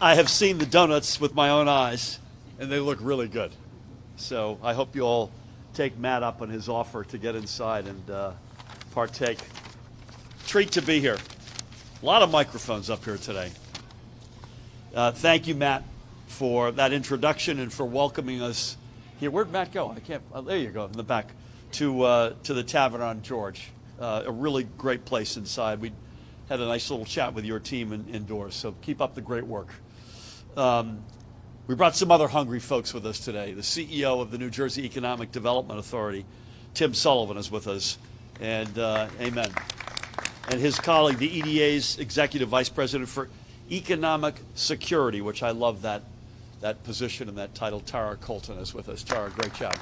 I have seen the donuts with my own eyes, and they look really good. So I hope you all take Matt up on his offer to get inside and partake. Treat to be here. A lot of microphones up here today. Thank you, Matt, for that introduction and for welcoming us here. Where'd Matt go? I can't. There you go, in the back, to the Tavern on George. A really great place inside. We had a nice little chat with your team indoors. So keep up the great work. We brought some other hungry folks with us today. The CEO of the New Jersey Economic Development Authority, Tim Sullivan, is with us, and amen. And his colleague, the EDA's Executive Vice President for Economic Security, which I love that position and that title. Tara Colton is with us. Tara, great job.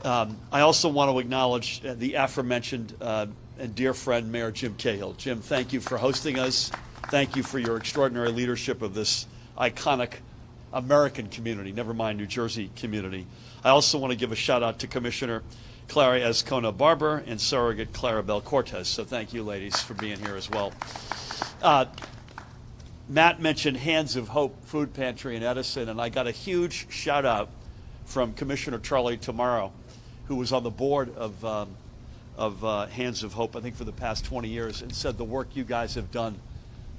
I also want to acknowledge the aforementioned and dear friend, Mayor Jim Cahill. Jim, thank you for hosting us. Thank you for your extraordinary leadership of this iconic American community, never mind New Jersey community. I also want to give a shout out to Commissioner Clara Azcona-Barber and Surrogate Clarabelle Cortez. So thank you, ladies, for being here as well. Matt mentioned Hands of Hope Food Pantry in Edison, and I got a huge shout out from Commissioner Charlie Tomorrow, who was on the board of Hands of Hope, I think, for the past 20 years, and said the work you guys have done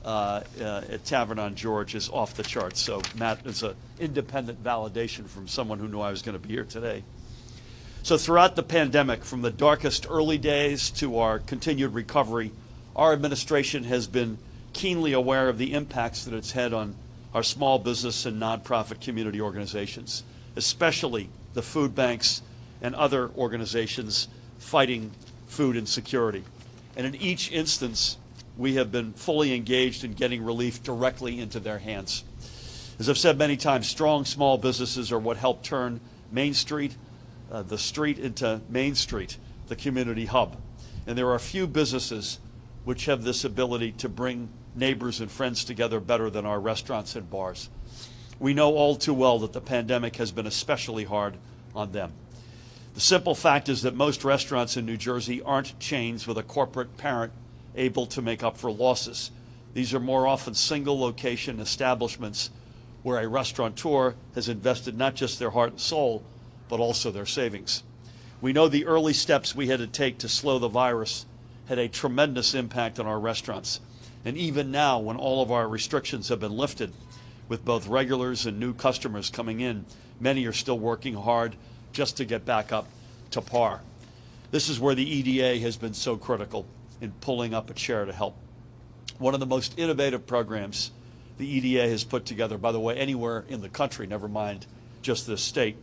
at Tavern on George is off the charts. So Matt is an independent validation from someone who knew I was going to be here today. So throughout the pandemic, from the darkest early days to our continued recovery, our administration has been keenly aware of the impacts that it's had on our small business and nonprofit community organizations, especially the food banks and other organizations fighting food insecurity. And in each instance, we have been fully engaged in getting relief directly into their hands. As I've said many times, strong small businesses are what help turn Main Street, the street, into Main Street, the community hub. And there are a few businesses which have this ability to bring neighbors and friends together better than our restaurants and bars. We know all too well that the pandemic has been especially hard on them. The simple fact is that most restaurants in New Jersey aren't chains with a corporate parent able to make up for losses. These are more often single location establishments where a restaurateur has invested not just their heart and soul, but also their savings. We know the early steps we had to take to slow the virus had a tremendous impact on our restaurants. And even now, when all of our restrictions have been lifted, with both regulars and new customers coming in, many are still working hard just to get back up to par. This is where the EDA has been so critical in pulling up a chair to help. One of the most innovative programs the EDA has put together, by the way, anywhere in the country, never mind just this state,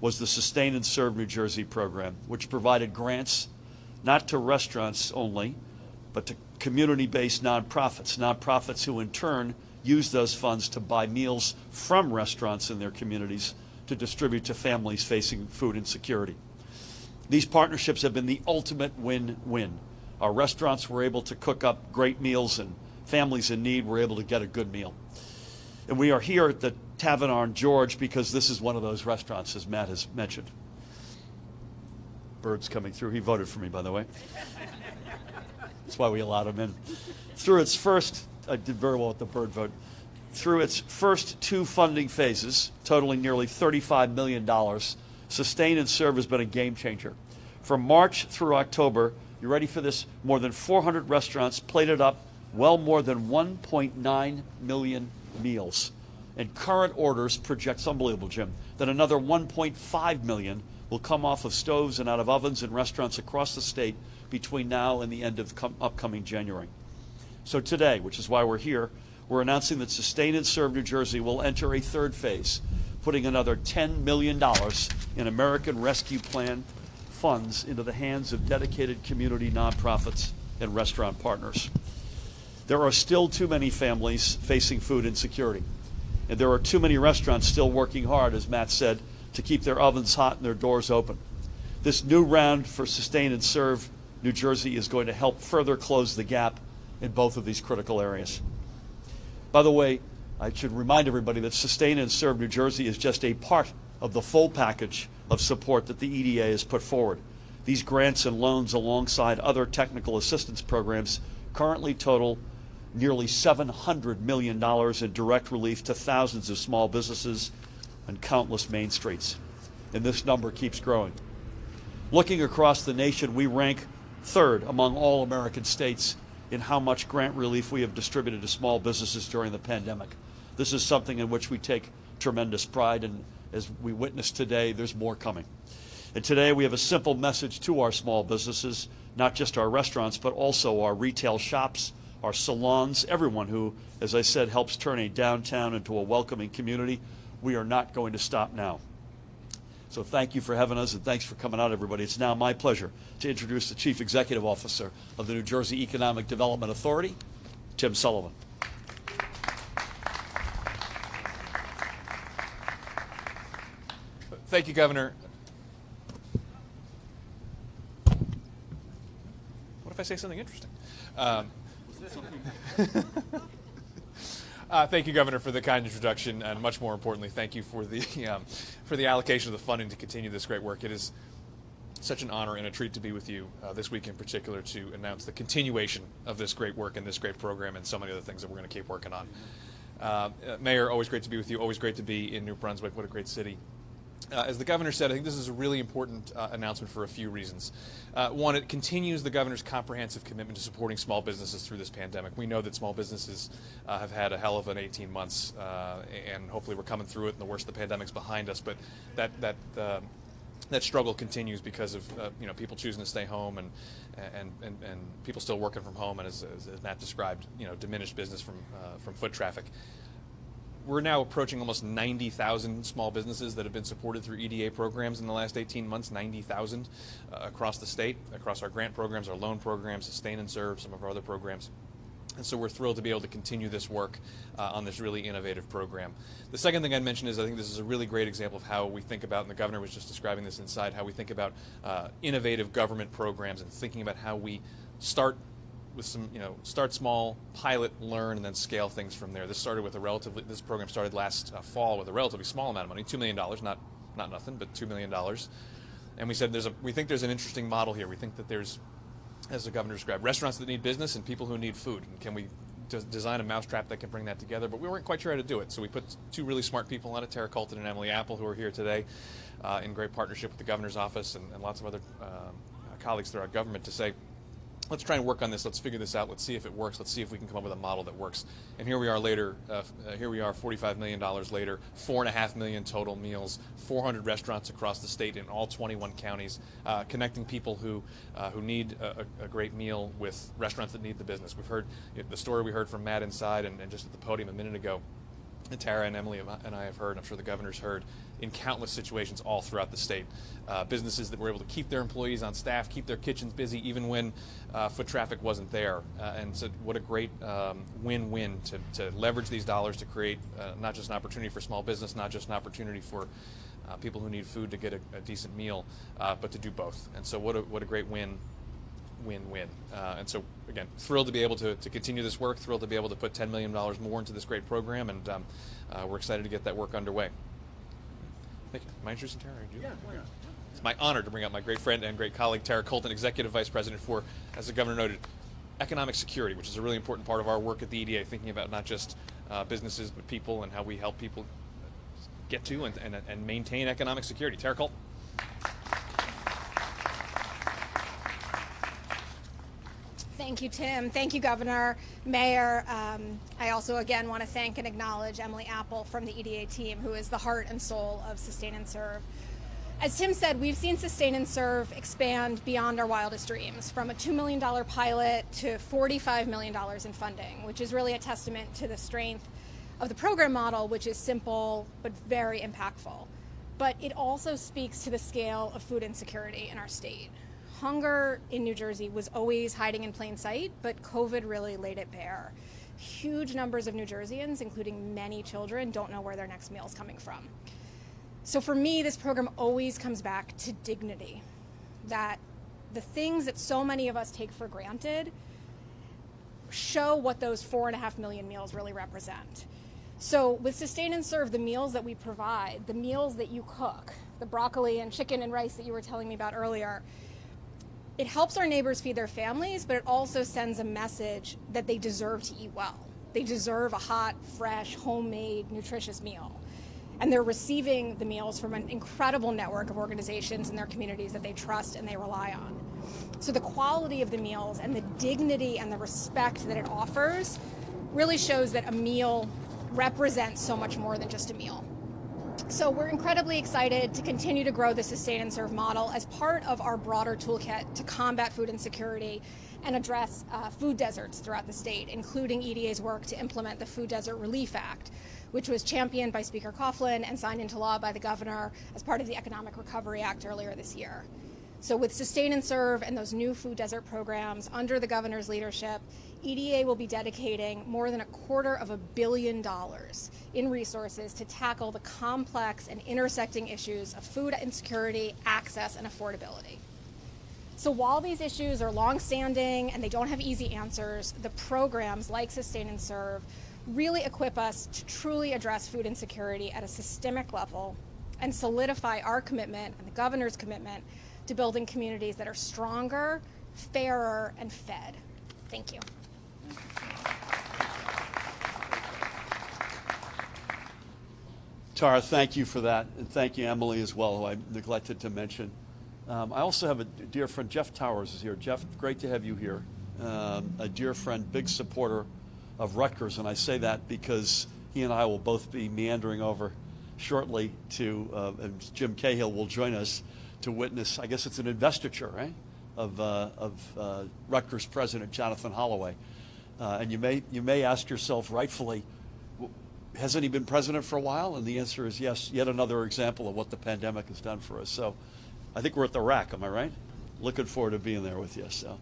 was the Sustain and Serve New Jersey program, which provided grants not to restaurants only, but to community-based nonprofits who in turn use those funds to buy meals from restaurants in their communities to distribute to families facing food insecurity. These partnerships have been the ultimate win-win. Our restaurants were able to cook up great meals, and families in need were able to get a good meal. And we are here at the Tavern on George because this is one of those restaurants, as Matt has mentioned. Bird's coming through. He voted for me, by the way. That's why we allowed him in. Through its first, I did very well at the bird vote. Through its first two funding phases, totaling nearly $35 million, Sustain and Serve has been a game changer. From March through October, you ready for this? More than 400 restaurants plated up well more than 1.9 million meals. And current orders project, it's unbelievable, Jim, that another 1.5 million will come off of stoves and out of ovens in restaurants across the state between now and the end of upcoming January. So today, which is why we're here, we're announcing that Sustain and Serve New Jersey will enter a third phase, putting another $10 million in American Rescue Plan funds into the hands of dedicated community nonprofits and restaurant partners. There are still too many families facing food insecurity, and there are too many restaurants still working hard, as Matt said, to keep their ovens hot and their doors open. This new round for Sustain and Serve New Jersey is going to help further close the gap in both of these critical areas. By the way, I should remind everybody that Sustain and Serve New Jersey is just a part of the full package of support that the EDA has put forward. These grants and loans, alongside other technical assistance programs, currently total nearly $700 million in direct relief to thousands of small businesses and countless main streets. And this number keeps growing. Looking across the nation, we rank third among all American states in how much grant relief we have distributed to small businesses during the pandemic. This is something in which we take tremendous pride, and as we witnessed today, there's more coming. And today we have a simple message to our small businesses, not just our restaurants, but also our retail shops, our salons, everyone who, as I said, helps turn a downtown into a welcoming community. We are not going to stop now. So thank you for having us, and thanks for coming out, everybody. It's now my pleasure to introduce the Chief Executive Officer of the New Jersey Economic Development Authority, Tim Sullivan. Thank you, Governor. What if I say something interesting? Thank you, Governor, for the kind introduction, and much more importantly, thank you for the allocation of the funding to continue this great work. It is such an honor and a treat to be with you this week in particular to announce the continuation of this great work and this great program and so many other things that we're going to keep working on. Mayor, always great to be with you. Always great to be in New Brunswick. What a great city. As the governor said, I think this is a really important announcement for a few reasons. One, it continues the governor's comprehensive commitment to supporting small businesses through this pandemic. We know that small businesses have had a hell of an 18 months, and hopefully we're coming through it and the worst of the pandemic's behind us, but that struggle continues because of people choosing to stay home and people still working from home, and as Matt described, diminished business from foot traffic. We're now approaching almost 90,000 small businesses that have been supported through EDA programs in the last 18 months, 90,000 across the state, across our grant programs, our loan programs, Sustain and Serve, some of our other programs. And so we're thrilled to be able to continue this work on this really innovative program. The second thing I'd mention is I think this is a really great example of how we think about, and the governor was just describing this inside, how we think about innovative government programs and thinking about how we start with some, start small, pilot, learn, and then scale things from there. This program started last fall with a relatively small amount of money, $2 million, not nothing, but $2 million. And we said we think there's an interesting model here. We think that there's, as the governor described, restaurants that need business and people who need food. And can we design a mousetrap that can bring that together? But we weren't quite sure how to do it. So we put two really smart people on it, Tara Colton and Emily Apple, who are here today in great partnership with the governor's office and lots of other colleagues throughout government to say, let's try and work on this. Let's figure this out. Let's see if it works. Let's see if we can come up with a model that works. And here we are later. Here we are, $45 million later, 4.5 million total meals, 400 restaurants across the state in all 21 counties, connecting people who need a great meal with restaurants that need the business. We've heard the story we heard from Matt inside and just at the podium a minute ago. And Tara and Emily and I have heard, I'm sure the governor's heard, in countless situations all throughout the state. Businesses that were able to keep their employees on staff, keep their kitchens busy, even when foot traffic wasn't there. And so what a great win-win to leverage these dollars to create not just an opportunity for small business, not just an opportunity for people who need food to get a decent meal, but to do both. And so what a great win-win. And so, again, thrilled to be able to continue this work, thrilled to be able to put $10 million more into this great program, and we're excited to get that work underway. Thank you. Am I introducing Tara? Yeah, why not? It's my honor to bring up my great friend and great colleague, Tara Colton, Executive Vice President for, as the governor noted, economic security, which is a really important part of our work at the EDA, thinking about not just businesses, but people and how we help people get to and maintain economic security. Tara Colton. Thank you, Tim. Thank you, Governor, Mayor. I also, again, want to thank and acknowledge Emily Apple from the EDA team, who is the heart and soul of Sustain and Serve. As Tim said, we've seen Sustain and Serve expand beyond our wildest dreams, from a $2 million pilot to $45 million in funding, which is really a testament to the strength of the program model, which is simple but very impactful. But it also speaks to the scale of food insecurity in our state. Hunger in New Jersey was always hiding in plain sight, but COVID really laid it bare. Huge numbers of New Jerseyans, including many children, don't know where their next meal is coming from. So for me, this program always comes back to dignity, that the things that so many of us take for granted show what those 4.5 million meals really represent. So with Sustain and Serve, the meals that we provide, the meals that you cook, the broccoli and chicken and rice that you were telling me about earlier, It helps our neighbors feed their families, but it also sends a message that they deserve to eat well. They deserve a hot, fresh, homemade, nutritious meal. And they're receiving the meals from an incredible network of organizations in their communities that they trust and they rely on. So the quality of the meals and the dignity and the respect that it offers really shows that a meal represents so much more than just a meal. So we're incredibly excited to continue to grow the Sustain and Serve model as part of our broader toolkit to combat food insecurity and address food deserts throughout the state, including EDA's work to implement the Food Desert Relief Act, which was championed by Speaker Coughlin and signed into law by the governor as part of the Economic Recovery Act earlier this year. So with Sustain and Serve and those new food desert programs under the governor's leadership, EDA will be dedicating more than $250 million in resources to tackle the complex and intersecting issues of food insecurity, access, and affordability. So while these issues are longstanding and they don't have easy answers, the programs like Sustain and Serve really equip us to truly address food insecurity at a systemic level and solidify our commitment and the governor's commitment to building communities that are stronger, fairer, and fed. Thank you. Tara, thank you for that, and thank you, Emily, as well, who I neglected to mention. I also have a dear friend, Jeff Towers is here. Jeff, great to have you here. A dear friend, big supporter of Rutgers, and I say that because he and I will both be meandering over shortly to, and Jim Cahill will join us to witness, I guess it's an investiture, right, of Rutgers President Jonathan Holloway. And you may ask yourself rightfully, hasn't he been president for a while? And the answer is yes, yet another example of what the pandemic has done for us. So I think we're at the rack, am I right? Looking forward to being there with you. So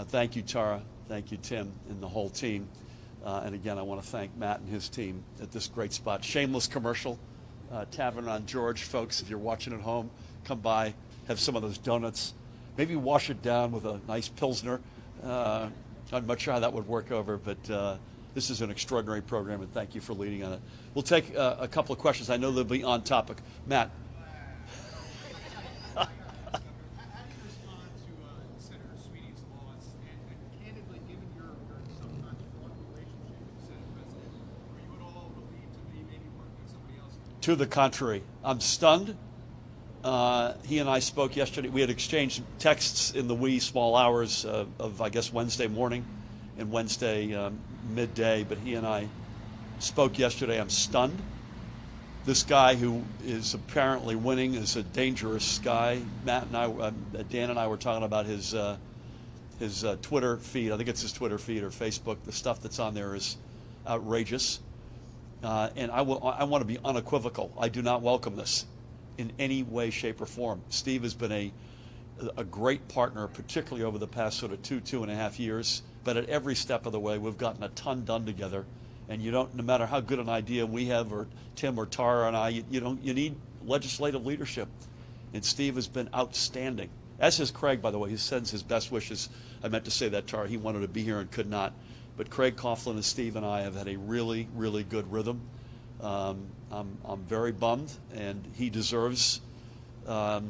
thank you, Tara. Thank you, Tim, and the whole team. And again, I want to thank Matt and his team at this great spot. Shameless commercial, Tavern on George. Folks, if you're watching at home, come by, have some of those donuts. Maybe wash it down with a nice Pilsner. I'm not sure how that would work over, but this is an extraordinary program, and thank you for leading on it. We'll take a couple of questions. I know they'll be on topic. Matt. How do you respond to Senator Sweeney's laws? And candidly, given your sometimes fraught relationship with the Senate President, are you at all relieved to be maybe working with somebody else? To the contrary, I'm stunned. He and I spoke yesterday. We had exchanged texts in the wee small hours of I guess, Wednesday morning and Wednesday midday, but he and I spoke yesterday. I'm stunned. This guy who is apparently winning is a dangerous guy. Matt and I, Dan and I were talking about his Twitter feed. I think it's his Twitter feed or Facebook. The stuff that's on there is outrageous. And I want to be unequivocal. I do not welcome this in any way, shape, or form. Steve has been a great partner, particularly over the past sort of 2.5 years. But at every step of the way, we've gotten a ton done together. And you don't, no matter how good an idea we have, or Tim or Tara and I, you need legislative leadership. And Steve has been outstanding. As has Craig, by the way. He sends his best wishes. I meant to say that, Tara. He wanted to be here and could not. But Craig Coughlin and Steve and I have had a really, really good rhythm. I'm very bummed, and he deserves the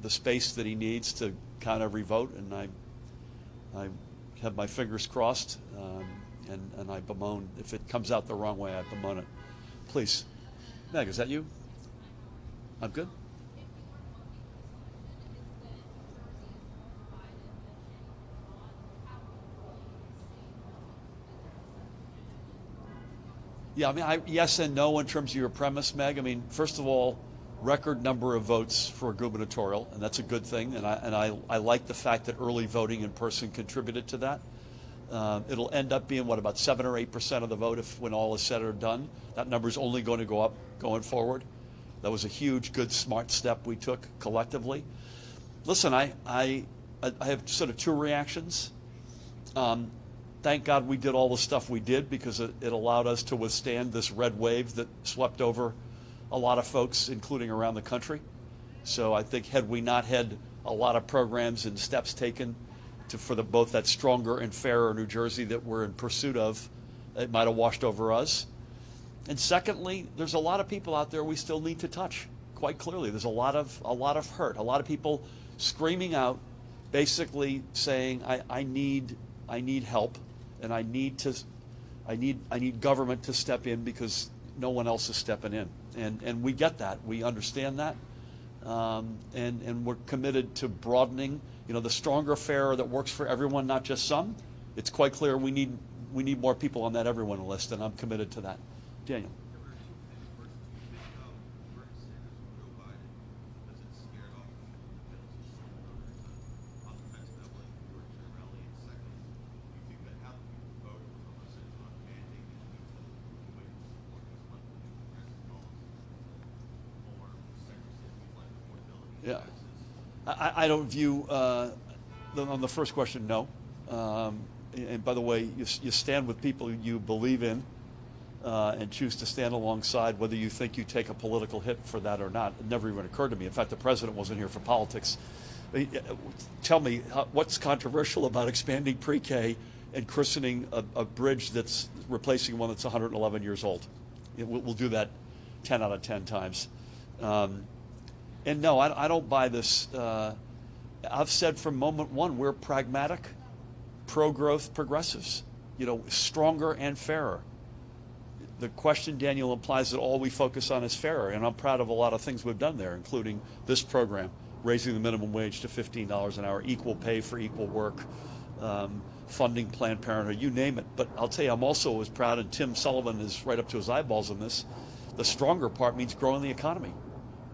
space that he needs to count every vote. And I have my fingers crossed, and I bemoan. If it comes out the wrong way, I bemoan it. Please. Meg, is that you? I'm good. Yeah, I mean, yes and no in terms of your premise, Meg. I mean, first of all, record number of votes for gubernatorial, and that's a good thing. And I like the fact that early voting in person contributed to that. It'll end up being, about 7 or 8% of the vote when all is said or done. That number is only going to go up going forward. That was a huge, good, smart step we took collectively. Listen, I have sort of two reactions. Thank God we did all the stuff we did, because it allowed us to withstand this red wave that swept over a lot of folks, including around the country. So I think had we not had a lot of programs and steps taken for both that stronger and fairer New Jersey that we're in pursuit of, it might have washed over us. And secondly, there's a lot of people out there we still need to touch. Quite clearly, there's a lot of hurt, a lot of people screaming out basically saying I need help, and I need government to step in because no one else is stepping in, and we get that, we understand that, and we're committed to broadening, the stronger, fairer that works for everyone, not just some. It's quite clear we need more people on that everyone list, and I'm committed to that. Daniel. Yeah, I don't view, on the first question, no. And by the way, you stand with people you believe in and choose to stand alongside, whether you think you take a political hit for that or not. It never even occurred to me. In fact, the president wasn't here for politics. Tell me, what's controversial about expanding pre-K and christening a bridge that's replacing one that's 111 years old? We'll do that 10 out of 10 times. And no, I don't buy this. I've said from moment one, we're pragmatic, pro-growth progressives, stronger and fairer. The question, Daniel, implies that all we focus on is fairer, and I'm proud of a lot of things we've done there, including this program, raising the minimum wage to $15 an hour, equal pay for equal work, funding Planned Parenthood, you name it. But I'll tell you, I'm also as proud, and Tim Sullivan is right up to his eyeballs in this, the stronger part means growing the economy.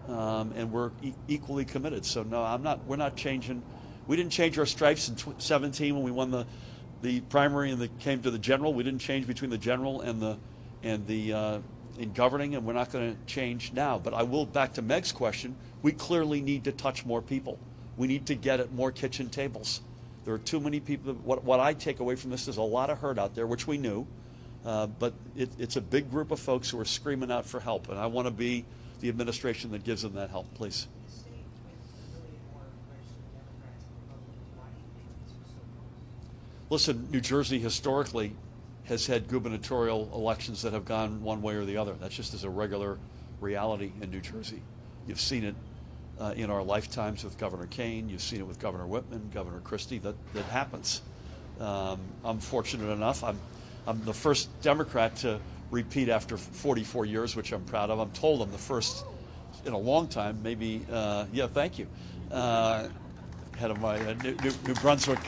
And we're equally committed. So no, we're not changing. We didn't change our stripes in 17 when we won the primary and came to the general. We didn't change between the general and in governing, and we're not going to change now. But I will, back to Meg's question, we clearly need to touch more people. We need to get at more kitchen tables. There are too many people. What I take away from this is a lot of hurt out there, which we knew, but it's a big group of folks who are screaming out for help, and I want to be the administration that gives them that help, please. Listen, New Jersey historically has had gubernatorial elections that have gone one way or the other. That's just as a regular reality in New Jersey. You've seen it in our lifetimes with Governor Kane. You've seen it with Governor Whitman, Governor Christie. That happens. I'm fortunate enough. I'm the first Democrat to repeat after 44 years, which I'm proud of. I'm told I'm the first in a long time, maybe, yeah, thank you. Head of my New Brunswick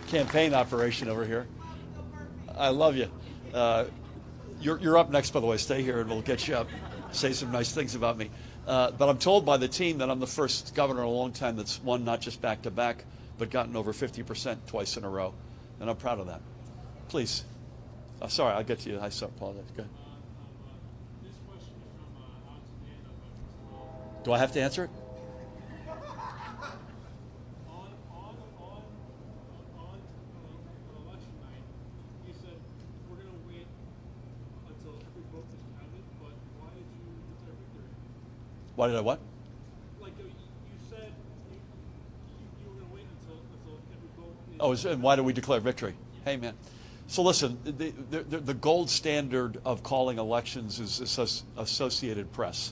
campaign operation over here. I love you. You're up next, by the way. Stay here and we'll get you up. Say some nice things about me. But I'm told by the team that I'm the first governor in a long time that's won not just back-to-back, but gotten over 50% twice in a row. And I'm proud of that. Please. Sorry, I'll get to you. I apologize. Go ahead. This question is from Alex. Do I have to answer it? On election night, you said we're going to wait until every vote is counted, but why did you declare victory? Why did I what? Like you said, you were going to wait until every vote is Oh, and why do we declare victory? Hey, man. So listen, the gold standard of calling elections is Associated Press.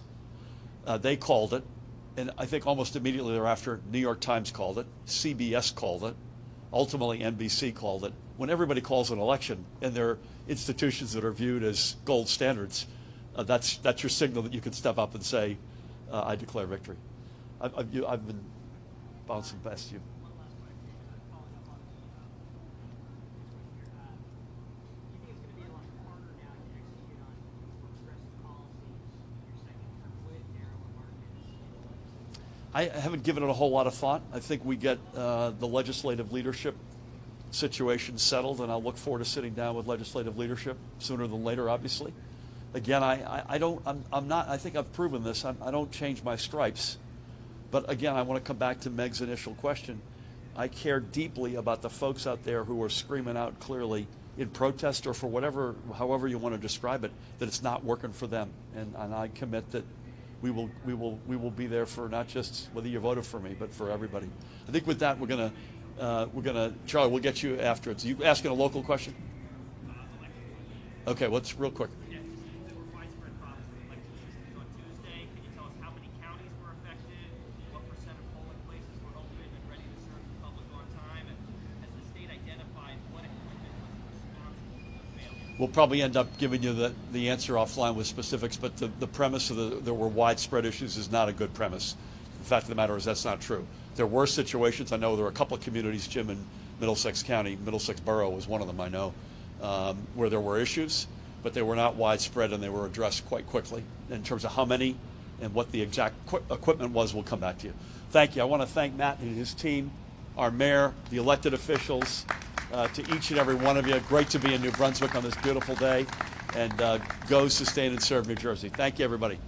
They called it, and I think almost immediately thereafter, New York Times called it, CBS called it, ultimately NBC called it. When everybody calls an election, and there are institutions that are viewed as gold standards, that's your signal that you can step up and say, I declare victory. I've been bouncing past you. I haven't given it a whole lot of thought. I think we get the legislative leadership situation settled, and I'll look forward to sitting down with legislative leadership sooner than later, obviously. Again, I'm not, I think I've proven this, I don't change my stripes. But again, I want to come back to Meg's initial question. I care deeply about the folks out there who are screaming out clearly in protest or for however you want to describe it, that it's not working for them. And I commit that we will be there for not just whether you voted for me, but for everybody. I think with that, we're gonna Charlie, we'll get you afterwards. You asking a local question? Okay, what's real quick? There were widespread problems with election systems on Tuesday. Can you tell us how many counties were affected? What percent of polling places were open and ready to we'll probably end up giving you the answer offline with specifics, but the premise of there were widespread issues is not a good premise. The fact of the matter is that's not true. There were situations, I know there were a couple of communities, Jim, in Middlesex County, Middlesex Borough was one of them, I know, where there were issues, but they were not widespread and they were addressed quite quickly. In terms of how many and what the exact equipment was, we'll come back to you. Thank you. I want to thank Matt and his team, our mayor, the elected officials, to each and every one of you. Great to be in New Brunswick on this beautiful day, and go sustain and serve New Jersey. Thank you, everybody.